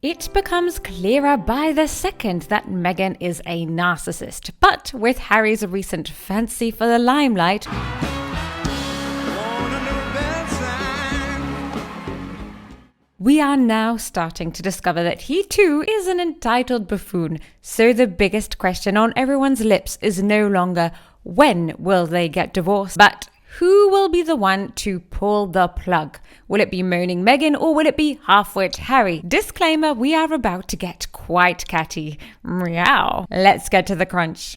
It becomes clearer by the second that Meghan is a narcissist, but with Harry's recent fancy for the limelight, we are now starting to discover that he too is an entitled buffoon. So the biggest question on everyone's lips is no longer when will they get divorced, but who will be the one to pull the plug? Will it be moaning Meghan or will it be half-wit Harry? Disclaimer, we are about to get quite catty. Meow. Let's get to the crunch.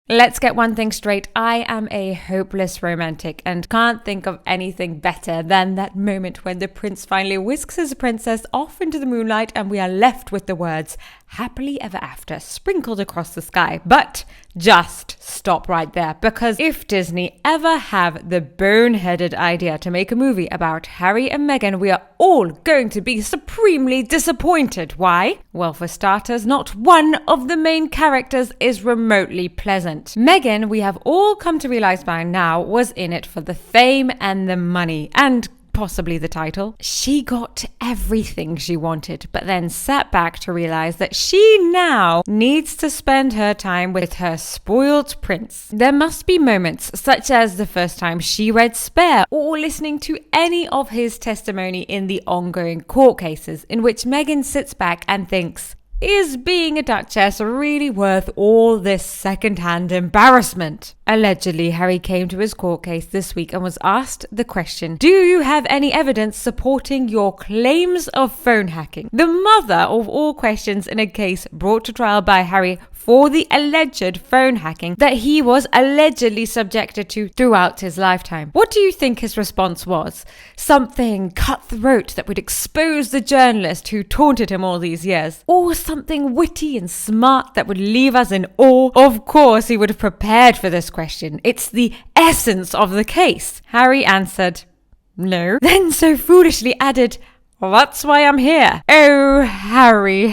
Let's get one thing straight. I am a hopeless romantic and can't think of anything better than that moment when the prince finally whisks his princess off into the moonlight and we are left with the words happily ever after sprinkled across the sky. But just stop right there, because if Disney ever have the boneheaded idea to make a movie about Harry and Meghan, we are all going to be supremely disappointed. Why? Well, for starters, not one of the main characters is remotely pleasant. Meghan, we have all come to realize by now, was in it for the fame and the money, and possibly the title. She got everything she wanted, but then sat back to realize that she now needs to spend her time with her spoiled prince. There must be moments, such as the first time she read Spare or listening to any of his testimony in the ongoing court cases, in which Meghan sits back and thinks, is being a duchess really worth all this second-hand embarrassment? Allegedly, Harry came to his court case this week and was asked the question, do you have any evidence supporting your claims of phone hacking? The mother of all questions in a case brought to trial by Harry for the alleged phone hacking that he was allegedly subjected to throughout his lifetime. What do you think his response was? Something cutthroat that would expose the journalist who taunted him all these years? Or something witty and smart that would leave us in awe? Of course, he would have prepared for this question. It's the essence of the case. Harry answered, no. Then so foolishly added, well, that's why I'm here. Oh, Harry,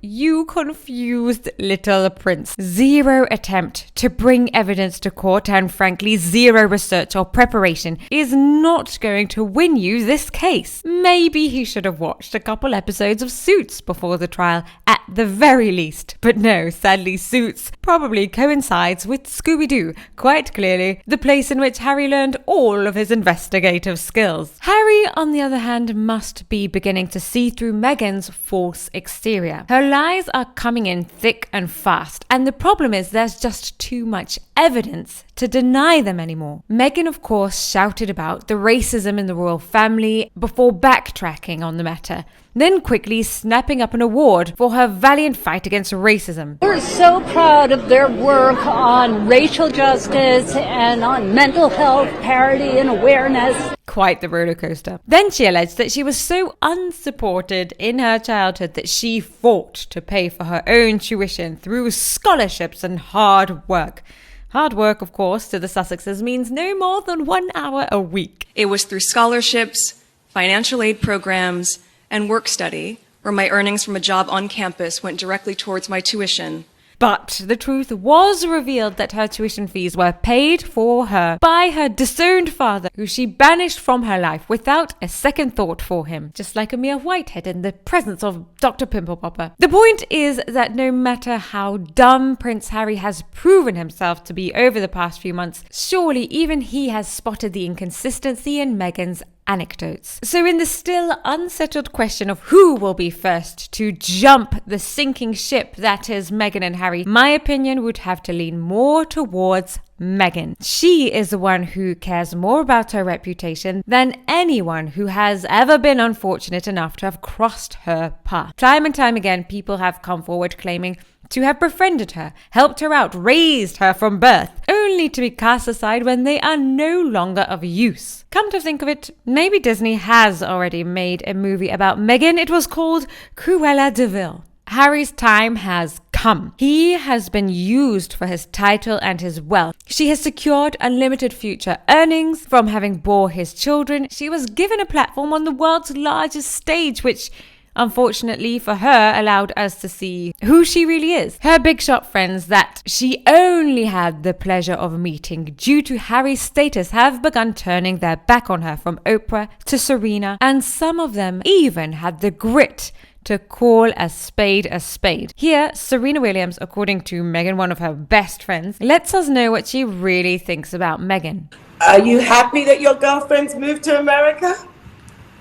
you confused little prince. Zero attempt to bring evidence to court and frankly zero research or preparation is not going to win you this case. Maybe he should have watched a couple episodes of Suits before the trial at the very least. But no, sadly Suits probably coincides with Scooby-Doo, quite clearly the place in which Harry learned all of his investigative skills. Harry, on the other hand, must be beginning to see through Meghan's false exterior. Her lies are coming in thick and fast, and the problem is there's just too much evidence to deny them anymore. Meghan, of course, shouted about the racism in the royal family before backtracking on the matter, then quickly snapping up an award for her valiant fight against racism. We're so proud of their work on racial justice and on mental health parity and awareness. Quite the roller coaster. Then she alleged that she was so unsupported in her childhood that she fought to pay for her own tuition through scholarships and hard work. Hard work, of course, to the Sussexes means no more than 1 hour a week. It was through scholarships, financial aid programs, and work study, where my earnings from a job on campus went directly towards my tuition. But the truth was revealed that her tuition fees were paid for her by her disowned father, who she banished from her life without a second thought for him, just like a mere whitehead in the presence of Dr. Pimple Popper. The point is that no matter how dumb Prince Harry has proven himself to be over the past few months, surely even he has spotted the inconsistency in Meghan's anecdotes. So in the still unsettled question of who will be first to jump the sinking ship that is Meghan and Harry, my opinion would have to lean more towards Meghan. She is the one who cares more about her reputation than anyone who has ever been unfortunate enough to have crossed her path. Time and time again, people have come forward claiming to have befriended her, helped her out, raised her from birth, only to be cast aside when they are no longer of use. Come to think of it, maybe Disney has already made a movie about Meghan. It was called Cruella de Vil. Harry's time has come. He has been used for his title and his wealth. She has secured unlimited future earnings from having bore his children. She was given a platform on the world's largest stage, which unfortunately for her, allowed us to see who she really is. Her big shot friends that she only had the pleasure of meeting due to Harry's status have begun turning their back on her, from Oprah to Serena, and some of them even had the grit to call a spade a spade. Here, Serena Williams, according to Meghan, one of her best friends, lets us know what she really thinks about Meghan. Are you happy that your girlfriends moved to America?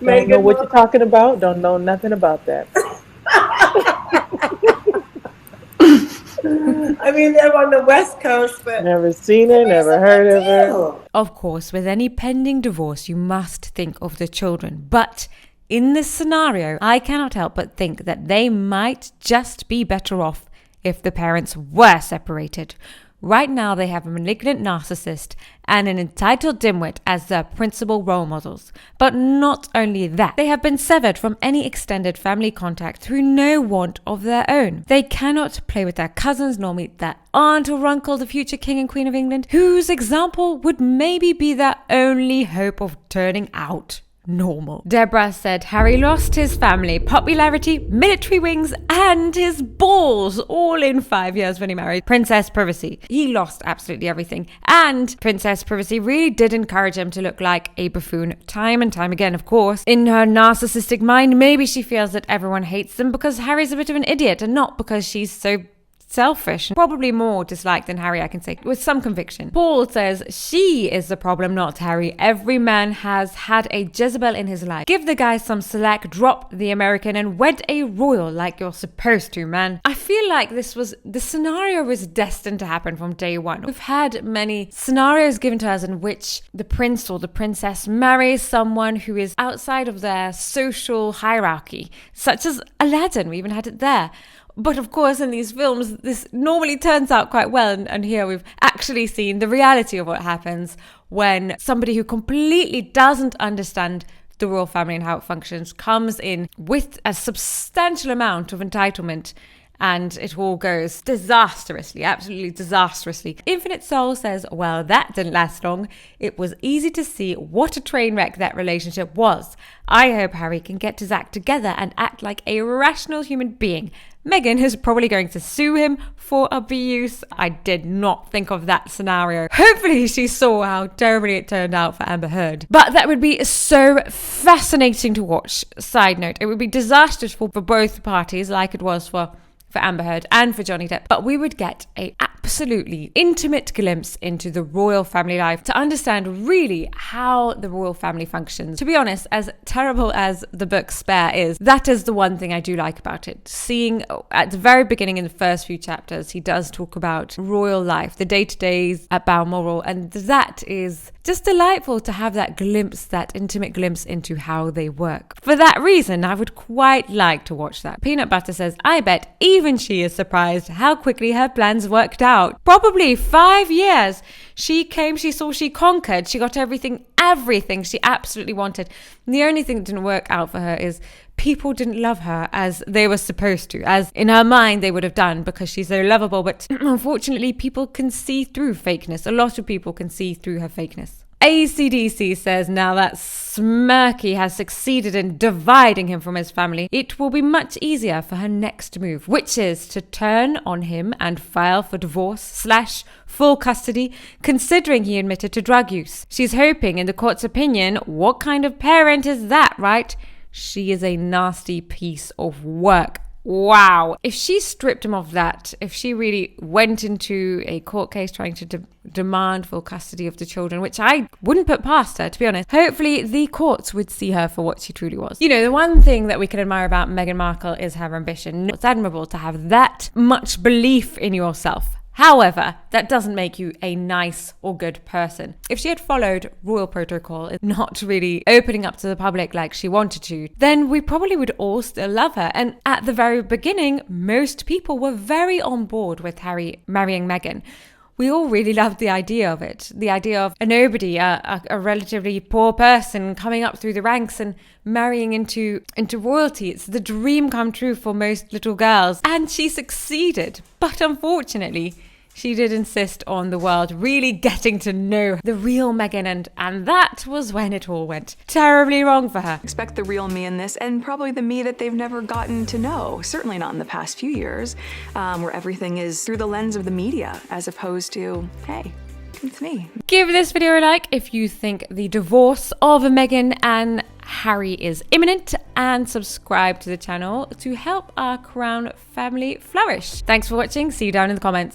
Don't know what you're talking about. Don't know nothing about that. I mean, they're on the West Coast, but Never seen her, never heard of her. Of course, with any pending divorce, you must think of the children. But in this scenario, I cannot help but think that they might just be better off if the parents were separated. Right now, they have a malignant narcissist and an entitled dimwit as their principal role models. But not only that, they have been severed from any extended family contact through no want of their own. They cannot play with their cousins nor meet their aunt or uncle, the future King and Queen of England, whose example would maybe be their only hope of turning out normal. Deborah said Harry lost his family, popularity, military wings, and his balls all in 5 years when he married Princess Privacy. He lost absolutely everything. And Princess Privacy really did encourage him to look like a buffoon time and time again, of course. In her narcissistic mind, maybe she feels that everyone hates them because Harry's a bit of an idiot and not because she's so selfish, probably more disliked than Harry, I can say, with some conviction. Paul says she is the problem, not Harry. Every man has had a Jezebel in his life. Give the guy some slack, drop the American, and wed a royal like you're supposed to, man. I feel like the scenario was destined to happen from day one. We've had many scenarios given to us in which the prince or the princess marries someone who is outside of their social hierarchy, such as Aladdin. We even had it there. But of course, in these films, this normally turns out quite well. And here we've actually seen the reality of what happens when somebody who completely doesn't understand the royal family and how it functions comes in with a substantial amount of entitlement, and it all goes disastrously, absolutely disastrously. Infinite Soul says, well, that didn't last long. It was easy to see what a train wreck that relationship was. I hope Harry can get his act together and act like a rational human being. Meghan is probably going to sue him for abuse. I did not think of that scenario. Hopefully she saw how terribly it turned out for Amber Heard. But that would be so fascinating to watch. Side note, it would be disastrous for both parties, like it was for Amber Heard and for Johnny Depp. But we would get a absolutely intimate glimpse into the royal family life to understand really how the royal family functions. To be honest, as terrible as the book Spare is, that is the one thing I do like about it. Seeing at the very beginning in the first few chapters, he does talk about royal life, the day-to-days at Balmoral, and that is just delightful to have that glimpse, that intimate glimpse into how they work. For that reason, I would quite like to watch that. Peanut Butter says, I bet even she is surprised how quickly her plans worked out. Probably 5 years. She came, she saw, she conquered, she got everything she absolutely wanted. And the only thing that didn't work out for her is people didn't love her as they were supposed to, as in her mind they would have done, because she's so lovable. But unfortunately, people can see through fakeness. A lot of people can see through her fakeness. ACDC says now that Smirky has succeeded in dividing him from his family, it will be much easier for her next move, which is to turn on him and file for divorce / full custody, considering he admitted to drug use. She's hoping, in the court's opinion, what kind of parent is that, right? She is a nasty piece of work. Wow. If she stripped him of that, if she really went into a court case trying to demand full custody of the children, which I wouldn't put past her, to be honest, hopefully the courts would see her for what she truly was. You know, the one thing that we can admire about Meghan Markle is her ambition. It's admirable to have that much belief in yourself. However, that doesn't make you a nice or good person. If she had followed royal protocol, not really opening up to the public like she wanted to, then we probably would all still love her. And at the very beginning, most people were very on board with Harry marrying Meghan. We all really loved the idea of it. The idea of a nobody, a relatively poor person coming up through the ranks and marrying into royalty. It's the dream come true for most little girls. And she succeeded. But unfortunately, She did insist on the world really getting to know the real Meghan, and that was when it all went terribly wrong for her. Expect the real me in this, and probably the me that they've never gotten to know, certainly not in the past few years, where everything is through the lens of the media, as opposed to, hey, it's me. Give this video a like if you think the divorce of Meghan and Harry is imminent, and subscribe to the channel to help our Crown family flourish. Thanks for watching. See you down in the comments.